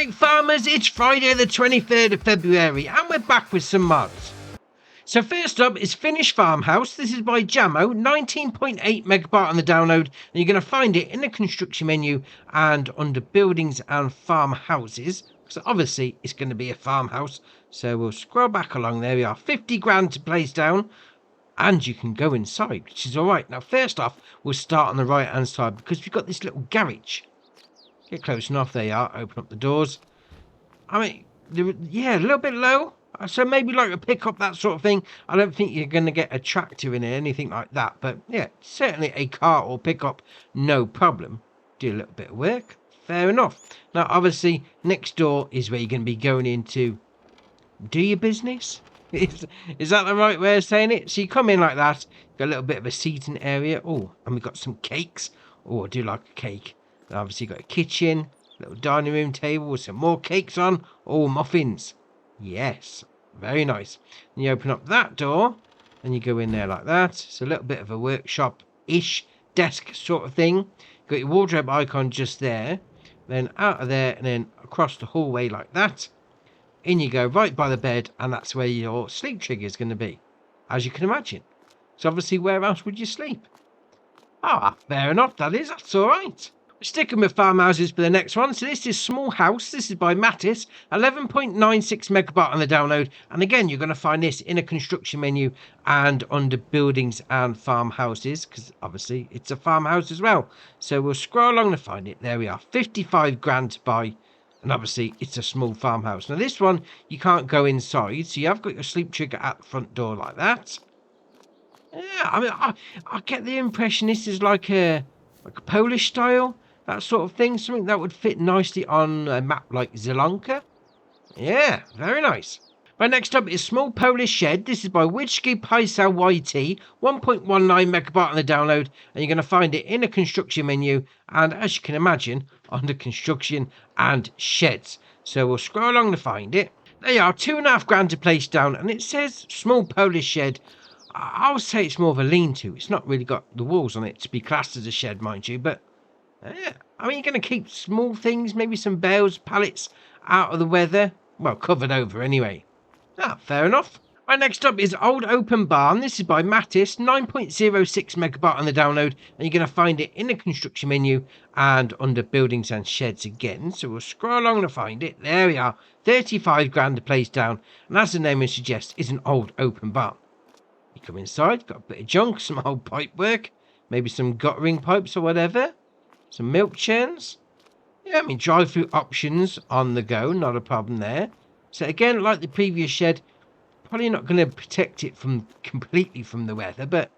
Right, farmers, it's Friday the 23rd of February and we're back with some mods. So first up is Finnish Farmhouse. This is by Jamo, 19.8 megabyte on the download, and you're going to find it in the construction menu and under buildings and farmhouses. So obviously it's going to be a farmhouse. So we'll scroll back along. There we are, 50 grand to place down. And you can go inside, which is all right. Now, first off, we'll start on the right-hand side because we've got this little garage. Get close enough. There you are. Open up the doors. I mean, yeah, a little bit low. So maybe like a pickup, that sort of thing. I don't think you're going to get a tractor in it, anything like that. But yeah, certainly a car or pickup, no problem. Do a little bit of work. Fair enough. Now, obviously, next door is where you're going to be going into do your business. Is that the right way of saying it? So you come in like that. Got a little bit of a seating area. Oh, and we've got some cakes. Oh, I do like a cake. And obviously, got a kitchen. Little dining room table with some more cakes on. Oh, muffins. Yes, very nice. And you open up that door and you go in there like that. It's a little bit of a workshop-ish desk sort of thing. Got your wardrobe icon just there. Then out of there and then across the hallway like that. In you go right by the bed, and that's where your sleep trigger is going to be, as you can imagine. So obviously, where else would you sleep? Ah, fair enough, that's all right. We're sticking with farmhouses for the next one. So this is Small House. This is by Mattis. 11.96 megabyte on the download. And again, you're going to find this in a construction menu and under buildings and farmhouses, because obviously it's a farmhouse as well. So we'll scroll along to find it. There we are. 55 grand to buy. And obviously it's a small farmhouse. Now this one, you can't go inside. So you have got your sleep trigger at the front door like that. Yeah, I mean, I get the impression this is like a Polish style. That sort of thing, something that would fit nicely on a map like Sri Lanka. Yeah, very nice. Right, next up is Small Polish Shed. This is by Wijski Paisel YT, 1.19 megabyte on the download, and you're going to find it in a construction menu, and as you can imagine, under construction and sheds. So we'll scroll along to find it. There you are, 2.5 grand to place down, and it says Small Polish Shed. I'll say it's more of a lean-to. It's not really got the walls on it to be classed as a shed, mind you, but yeah, I mean, you're going to keep small things, maybe some bales, pallets out of the weather. Well, covered over anyway. Ah, fair enough. Right, next up is Old Open Barn. This is by Mattis, 9.06 megabyte on the download, and you're going to find it in the construction menu and under buildings and sheds again. So we'll scroll along to find it. There we are, 35 grand to place down, and as the name would suggest, is an old open barn. You come inside, got a bit of junk, some old pipe work, maybe some guttering pipes or whatever. Some milk churns. Yeah, I mean, drive-through options on the go, not a problem there. So again, like the previous shed, probably not going to protect it completely from the weather, but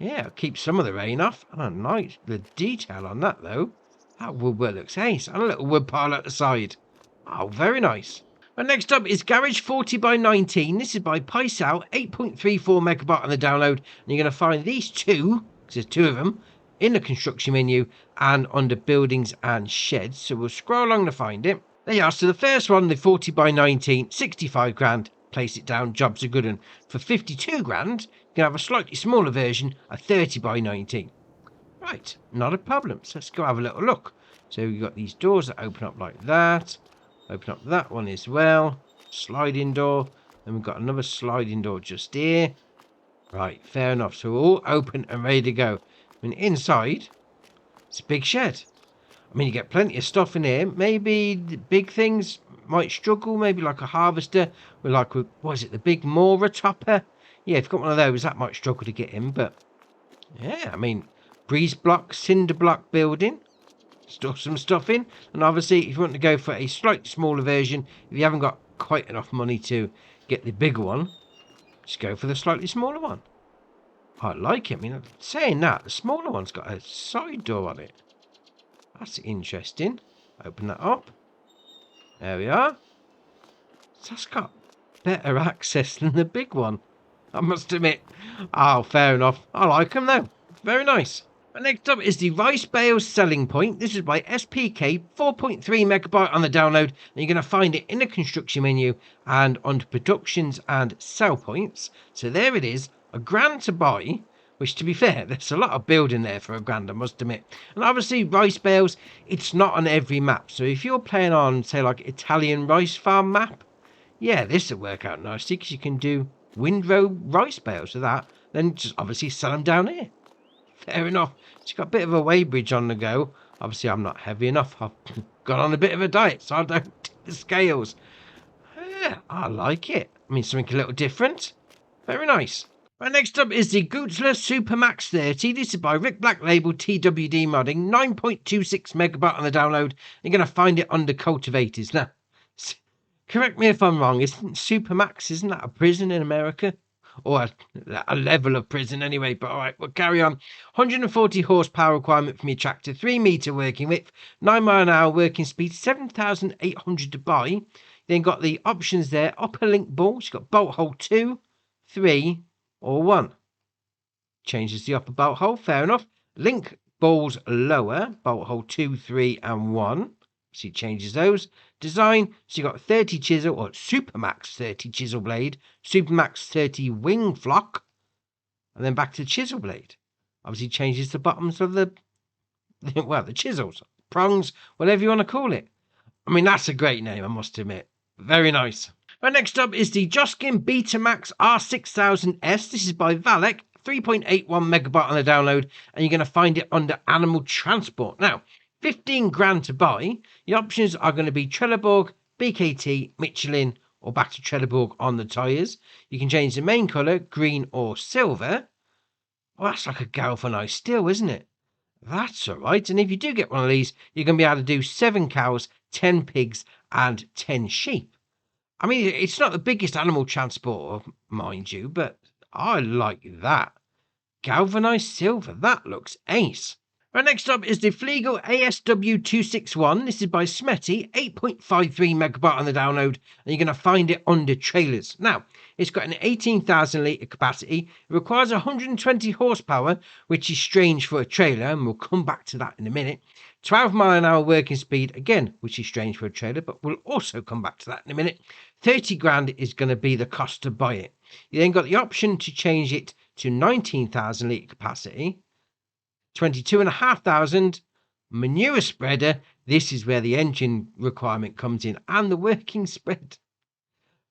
yeah, keep some of the rain off. Oh, nice. The detail on that, though. That woodwork looks ace. And a little wood pile at the side. Oh, very nice. And next up is Garage 40 by 19. This is by Paisal, 8.34 megabyte on the download. And you're going to find these two, because there's two of them, in the construction menu and under buildings and sheds. So we'll scroll along to find it. There you are. So the first one, the 40 by 19, 65 grand. Place it down. Job's a good one. For 52 grand, you can have a slightly smaller version, a 30 by 19. Right, not a problem. So let's go have a little look. So we've got these doors that open up like that. Open up that one as well. Sliding door. Then we've got another sliding door just here. Right, fair enough. So we're all open and ready to go. I mean, inside, it's a big shed. I mean, you get plenty of stuff in here. Maybe the big things might struggle. Maybe like a harvester with like, what is it, the big Mora topper? Yeah, if you've got one of those, that might struggle to get in. But yeah, I mean, breeze block, cinder block building. Store some stuff in. And obviously, if you want to go for a slightly smaller version, if you haven't got quite enough money to get the bigger one, just go for the slightly smaller one. I like it. I mean, saying that, the smaller one's got a side door on it. That's interesting. Open that up. There we are. So that's got better access than the big one, I must admit. Oh, fair enough. I like them though. Very nice. And next up is the Rice Bales Selling Point. This is by SPK, 4.3 megabyte on the download. And you're going to find it in the construction menu and under productions and sell points. So there it is. £1 grand to buy, Which, to be fair, there's a lot of building there for £1,000, I must admit. And obviously, rice bales, it's not on every map. So if you're playing on, say, like Italian rice farm map, yeah, this will work out nicely because you can do windrow rice bales with that. Then just obviously sell them down here. Fair enough. She's got a bit of a weighbridge on the go. Obviously, I'm not heavy enough. I've gone on a bit of a diet, so I don't tip the scales. Yeah, I like it. I mean, something a little different. Very nice. Right, next up is the Gutzler Supermax 30. This is by Rick Black Label TWD Modding. 9.26 megabyte on the download. You're going to find it under cultivators. Now, correct me if I'm wrong. Supermax, isn't that a prison in America? Or a level of prison anyway. But all right, we'll carry on. 140 horsepower requirement from your tractor. 3 meter working width. 9 mile an hour working speed. 7,800 to buy. You then got the options there. Upper link balls. You've got bolt hole 2, 3, or 1. Changes the upper bolt hole, fair enough. Link balls lower, bolt hole 2, 3, and 1. So it changes those. Design, so you've got 30 chisel, or Supermax 30 chisel blade, Supermax 30 wing flock, and then back to chisel blade. Obviously changes the bottoms of the, well, the chisels, prongs, whatever you want to call it. I mean, that's a great name, I must admit. Very nice. Right, next up is the Joskin Betamax R6000S. This is by Valek, 3.81 megabyte on the download, and you're going to find it under Animal Transport. Now, 15 grand to buy. The options are going to be Trelleborg, BKT, Michelin, or back to Trelleborg on the tyres. You can change the main colour, green or silver. Well, that's like a galvanised steel, isn't it? That's all right. And if you do get one of these, you're going to be able to do 7 cows, 10 pigs, and 10 sheep. I mean, it's not the biggest animal transporter, mind you, but I like that. Galvanised silver, that looks ace. Right, next up is the Fliegl ASW261. This is by Smetty, 8.53 megabyte on the download, and you're going to find it under trailers. Now, it's got an 18,000 litre capacity. It requires 120 horsepower, which is strange for a trailer, and we'll come back to that in a minute. 12 mile an hour working speed, again, which is strange for a trailer, but we'll also come back to that in a minute. 30 grand is going to be the cost to buy it. You then got the option to change it to 19,000 litre capacity. 22,500 manure spreader. This is where the engine requirement comes in and the working spread.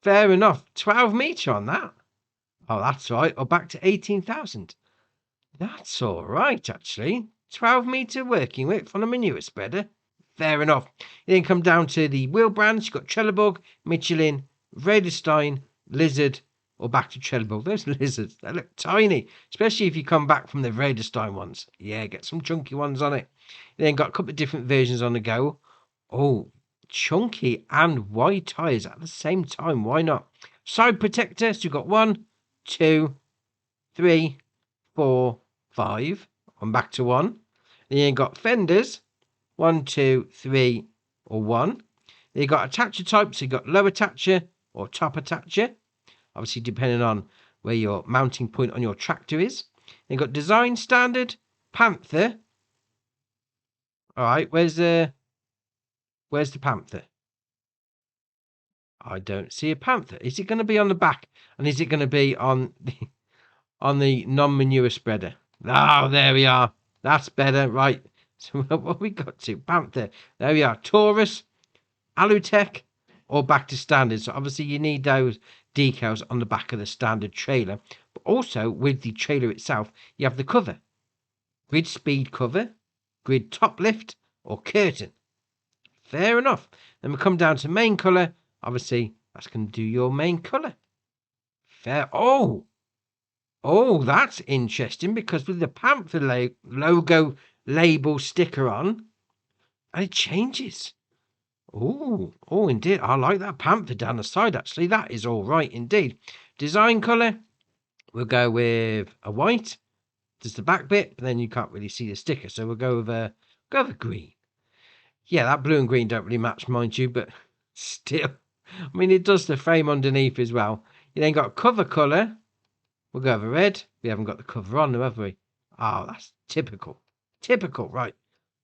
Fair enough. 12 metre on that. Oh, that's right. Or back to 18,000. That's all right, actually. 12 metre working width on a manure spreader. Fair enough. You then come down to the wheel brands. You've got Trelleborg, Michelin, Vredestein, Lizard, or back to Trelleborg. Those lizards, they look tiny, especially if you come back from the Vredestein ones. Yeah, get some chunky ones on it. You then got a couple of different versions on the go. Oh, chunky and wide tyres at the same time. Why not? Side protector. So you've got 1, 2, 3, 4, 5. I'm back to 1. Then you've got fenders. 1, 2, 3, or 1. Then you've got attacher type. So you've got low attacher or top attacher. Obviously, depending on where your mounting point on your tractor is. Then you've got design standard, Panther. All right, where's the Panther? I don't see a Panther. Is it going to be on the back, and is it going to be on the non-manure spreader? Oh, there we are. That's better, right? So what we got to Panther? There we are. Taurus, Alutech, or back to standard. So obviously you need those decals on the back of the standard trailer, but also with the trailer itself you have the cover, grid speed cover, grid top lift, or curtain. Fair enough. Then we come down to main colour. Obviously that's going to do your main colour. Fair. Oh, that's interesting, because with the Panther logo label sticker on, and it changes. Oh, indeed. I like that Panther down the side, actually. That is all right, indeed. Design colour, we'll go with a white. Just the back bit, but then you can't really see the sticker. So we'll go with green. Yeah, that blue and green don't really match, mind you, but still. I mean, it does the frame underneath as well. You then got cover colour. We'll go with red. We haven't got the cover on, have we? Oh, that's typical. Typical, right.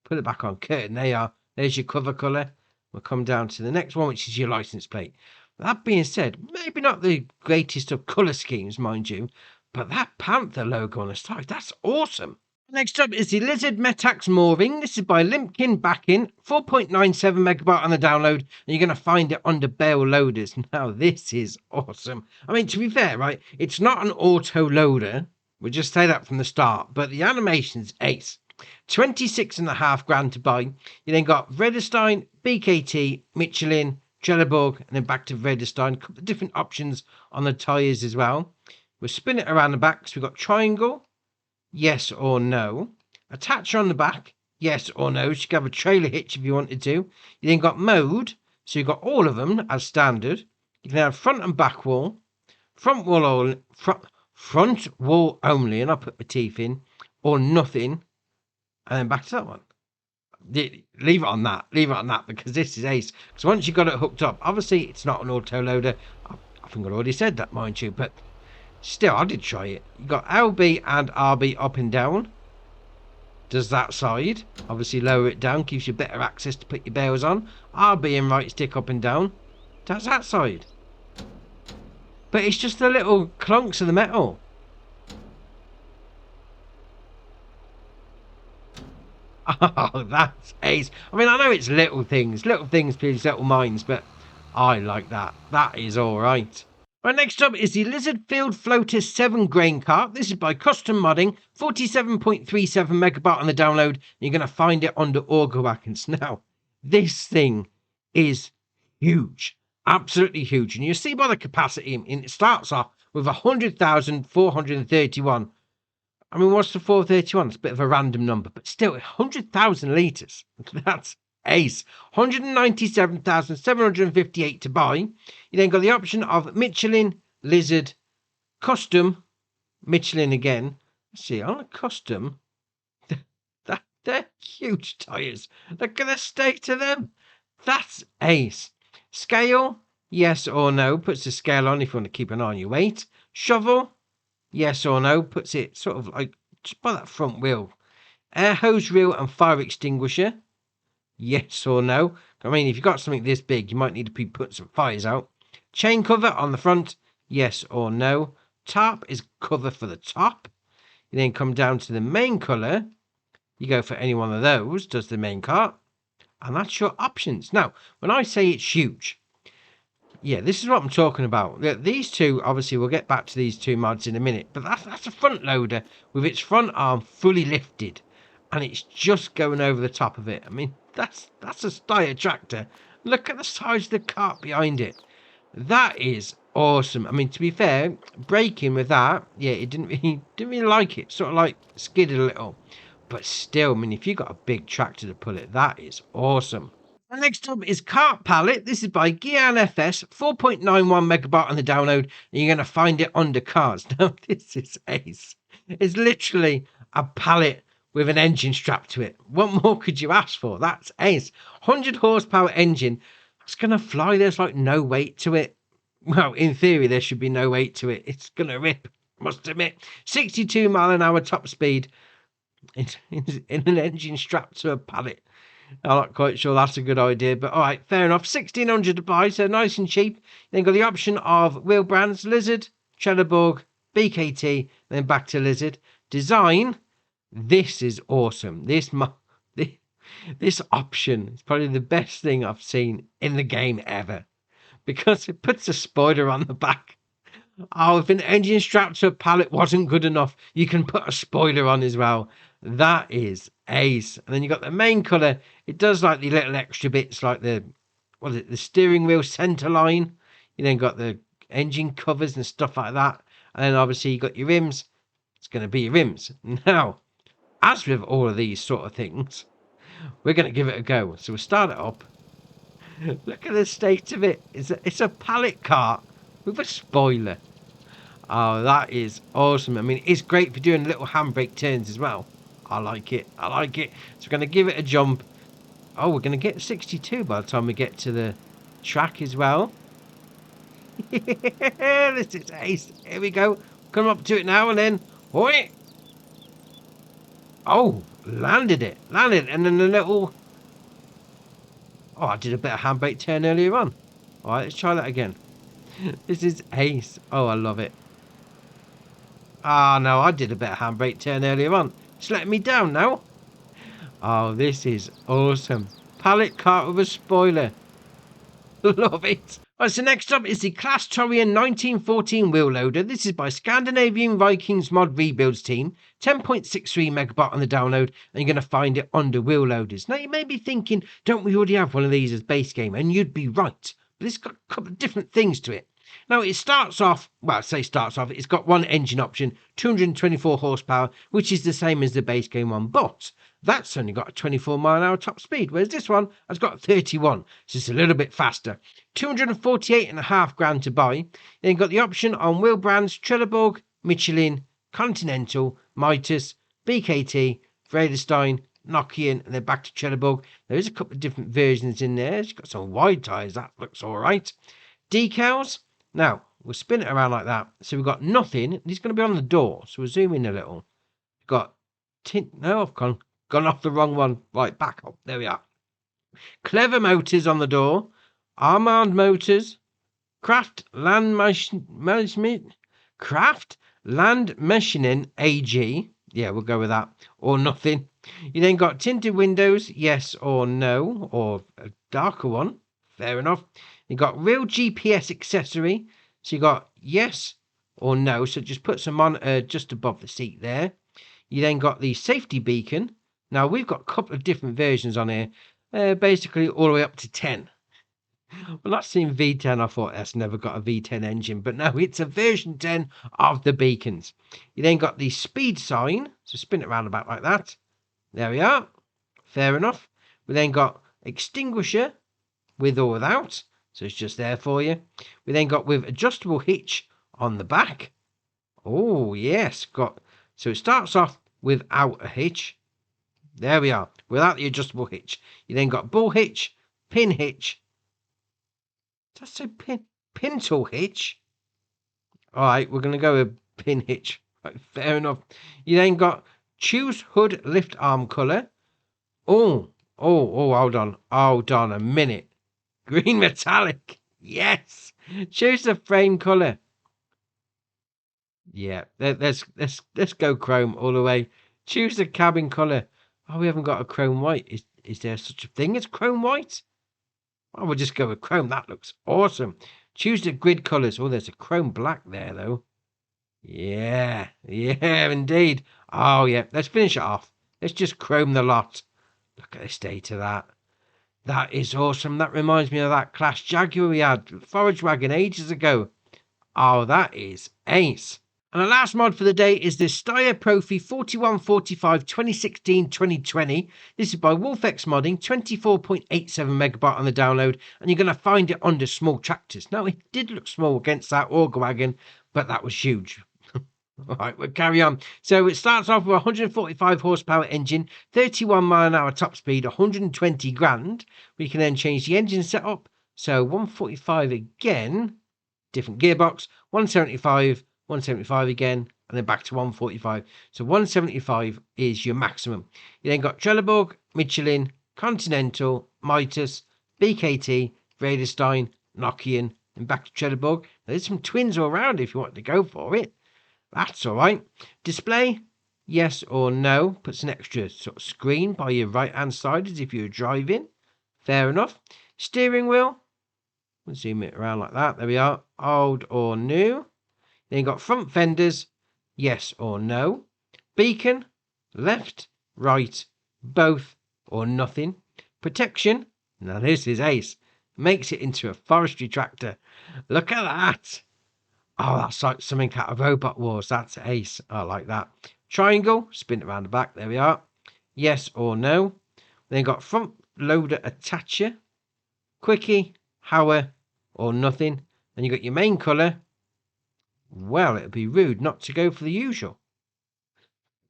Put it back on. Curtain, there you are. There's your cover colour. We'll come down to the next one, which is your license plate. That being said, maybe not the greatest of colour schemes, mind you, But that Panther logo on the side, that's awesome. Next up is the Lizard Metax Mooring. This is by Limpkin Backing, 4.97 megabyte on the download, and you're going to find it under Bale Loaders. Now, this is awesome. I mean, to be fair, right, it's not an auto loader. We'll just say that from the start, but the animation's ace. 26.5 grand to buy. You then got Vredestein, BKT, Michelin, Trelleborg, and then back to Vredestein. A couple of different options on the tyres as well. We'll spin it around the back. So we've got triangle, yes or no. Attacher on the back, yes or no. So you can have a trailer hitch if you wanted to. You then got mode. So you've got all of them as standard. You can have front and back wall. Front wall only, and I'll put my teeth in. Or nothing. And then back to that one. Leave it on that. Leave it on that, because this is ace. Because once you've got it hooked up, obviously it's not an auto loader. I think I already said that, mind you, but still, I did try it. You got LB and RB up and down. Does that side. Obviously lower it down, gives you better access to put your bales on. RB and right stick up and down. Does that side. But it's just the little clunks of the metal. Oh, that's ace. I mean, I know it's little things please, little minds, but I like that. That is all right. Right, next up is the Lizard Field Floater 7 grain cart. This is by Custom Modding, 47.37 megabyte on the download. You're going to find it under Auger Wackens. Now, this thing is huge, absolutely huge. And you see by the capacity, and it starts off with 100,431. I mean, what's the 431? It's a bit of a random number, but still, 100,000 litres. That's ace. 197,758 to buy. You then got the option of Michelin, Lizard, Custom, Michelin again. Let's see, on a Custom, they're huge tyres. Look at the state of them. That's ace. Scale, yes or no. Puts the scale on if you want to keep an eye on your weight. Shovel, yes or no. Puts it sort of like just by that front wheel. Air hose reel and fire extinguisher. Yes or no. I mean, if you've got something this big, you might need to be putting some fires out. Chain cover on the front. Yes or no. Tarp is cover for the top. You then come down to the main colour. You go for any one of those, does the main cart. And that's your options. Now, when I say it's huge, yeah, this is what I'm talking about. These two, obviously, we'll get back to these two mods in a minute. But that's a front loader with its front arm fully lifted. And it's just going over the top of it. I mean, that's a Steyr tractor. Look at the size of the cart behind it. That is awesome. I mean, to be fair, braking with that, yeah, it didn't really like it. Sort of like skidded a little. But still, I mean, if you've got a big tractor to pull it, that is awesome. And next up is Cart Pallet. This is by Gian FS, 4.91 megabyte on the download. And you're going to find it under cars. Now, this is ace. It's literally a pallet with an engine strapped to it. What more could you ask for? That's ace. 100 horsepower engine. It's going to fly. There's like no weight to it. Well, in theory, there should be no weight to it. It's going to rip, must admit. 62 mile an hour top speed in an engine strapped to a pallet. I'm not quite sure that's a good idea, but all right, fair enough. 1,600 to buy, so nice and cheap. Then got the option of wheel brands, Lizard, Trelleborg, BKT, then back to Lizard. Design. This is awesome. This option is probably the best thing I've seen in the game ever, because it puts a spoiler on the back. Oh, if an engine strapped to a pallet wasn't good enough, you can put a spoiler on as well. That is ace. And then you got the main colour. It does like the little extra bits, like the steering wheel centre line. You then got the engine covers and stuff like that. And then obviously you got your rims. It's going to be your rims. Now, as with all of these sort of things, we're going to give it a go. So we'll start it up. Look at the state of it. It's a pallet cart with a spoiler. Oh, that is awesome. I mean, it's great for doing little handbrake turns as well. I like it. I like it. So we're going to give it a jump. Oh, we're going to get 62 by the time we get to the track as well. This is ace. Here we go. Come up to it now and then. Oi! Oh, landed it. And then a little... Oh, I did a bit of handbrake turn earlier on. All right, let's try that again. This is ace. Oh, I love it. Ah, no, I did a bit of handbrake turn earlier on. It's letting me down now. Oh, this is awesome. Pallet cart with a spoiler. Love it. Right, so next up is the Class Torian 1914 wheel loader. This is by Scandinavian Vikings mod rebuilds team. 10.63 megabyte on the download, and you're going to find it under wheel loaders. Now you may be thinking, don't we already have one of these as base game? And you'd be right, but it's got a couple of different things to it. Now it starts off, well, I say starts off, it's got one engine option, 224 horsepower, which is the same as the base game one, but that's only got a 24-mile-an-hour top speed, whereas this one has got 31, so it's a little bit faster. 248.5 grand to buy. Then you've got the option on wheel brands Trelleborg, Michelin, Continental, Mitas, BKT, Vredestein, Nokian, and then back to Trelleborg. There is a couple of different versions in there. It's got some wide tyres, that looks all right. Decals. Now, we'll spin it around like that. So we've got nothing. It's going to be on the door, so we'll zoom in a little. We've got tint. No, I've gone off the wrong one. Right, back up. There we are. Clever motors on the door. Armand Motors. Craft Land Management. Craft Land Machining AG. Yeah, we'll go with that. Or nothing. You then got tinted windows. Yes or no. Or a darker one. Fair enough. You got real GPS accessory. So you got yes or no. So just put some on just above the seat there. You then got the safety beacon. Now we've got a couple of different versions on here. Basically all the way up to 10. Well, not seen V10. I thought that's never got a V10 engine, but no, it's a version 10 of the beacons. You then got the speed sign. So spin it around about like that. There we are. Fair enough. We then got extinguisher with or without. So it's just there for you. We then got with adjustable hitch on the back. Oh, yes. So it starts off without a hitch. There we are. Without the adjustable hitch. You then got bull hitch, pin hitch. Does that say pintle hitch? All right, we're going to go with pin hitch. Right, fair enough. You then got choose hood lift arm colour. Oh, hold on a minute. Green metallic. Yes. Choose the frame colour. Yeah, let's go chrome all the way. Choose the cabin colour. Oh, we haven't got a chrome white. Is there such a thing as chrome white? Oh, we'll just go with chrome. That looks awesome. Choose the grid colours. Oh, there's a chrome black there, though. Yeah, indeed. Oh, yeah. Let's finish it off. Let's just chrome the lot. Look at the state of that. That is awesome. That reminds me of that Clash Jaguar we had, Forage Wagon, ages ago. Oh, that is ace. And the last mod for the day is the Steyr Profi 4145 2016-2020. This is by Wolfex Modding, 24.87 megabyte on the download, and you're going to find it under small tractors. Now, it did look small against that auger wagon, but that was huge. All right, we'll carry on. So it starts off with a 145 horsepower engine, 31-mile-an-hour top speed, 120 grand. We can then change the engine setup. So 145 again, different gearbox, 175, 175 again, and then back to 145. So 175 is your maximum. You then got Trelleborg, Michelin, Continental, Mitas, BKT, Vredestein, Nokian, and back to Trelleborg. There's some twins all around if you want to go for it. That's all right. Display, yes or no. Puts an extra sort of screen by your right-hand side as if you're driving. Fair enough. Steering wheel. We'll zoom it around like that. There we are. Old or new. Then you've got front fenders, yes or no. Beacon, left, right, both or nothing. Protection. Now this is ace. Makes it into a forestry tractor. Look at that. Oh, that's like something out of Robot Wars. That's ace. I like that. Triangle. Spin it around the back. There we are. Yes or no. Then got front loader attacher. Quickie. Hour. Or nothing. Then you got your main colour. Well, it'd be rude not to go for the usual.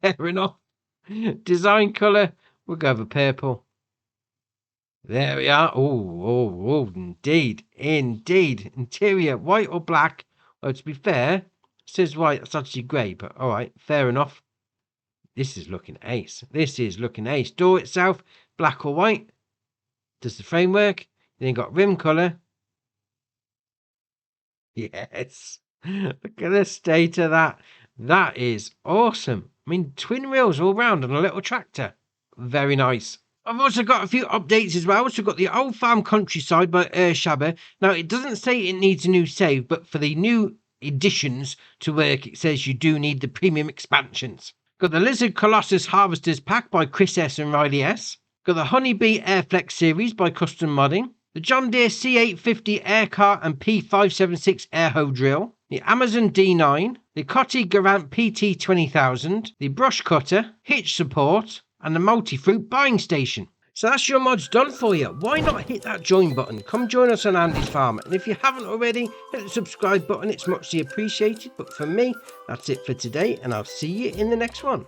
Fair enough. Design colour. We'll go for purple. There we are. Oh, indeed. Interior. White or black. Well, to be fair, it says white, it's actually grey, but all right, fair enough. This is looking ace. Door itself, black or white. Does the framework. Then you got rim colour. Yes. Look at the state of that. That is awesome. I mean, twin wheels all round on a little tractor. Very nice. I've also got a few updates as well. So we've got the Old Farm Countryside by Shabba. Now, it doesn't say it needs a new save, but for the new additions to work, it says you do need the premium expansions. Got the Lizard Colossus Harvesters Pack by Chris S and Riley S. Got the Honeybee Airflex series by Custom Modding. The John Deere C850 Air Car and P576 Air Hoe Drill. The Amazon D9. The Cotti Garant PT 20000. The Brush Cutter. Hitch Support. And the Multi-Fruit Buying Station. So that's your mods done for you. Why not hit that join button? Come join us on Andy's Farm. And if you haven't already, hit the subscribe button. It's muchly appreciated. But for me, that's it for today. And I'll see you in the next one.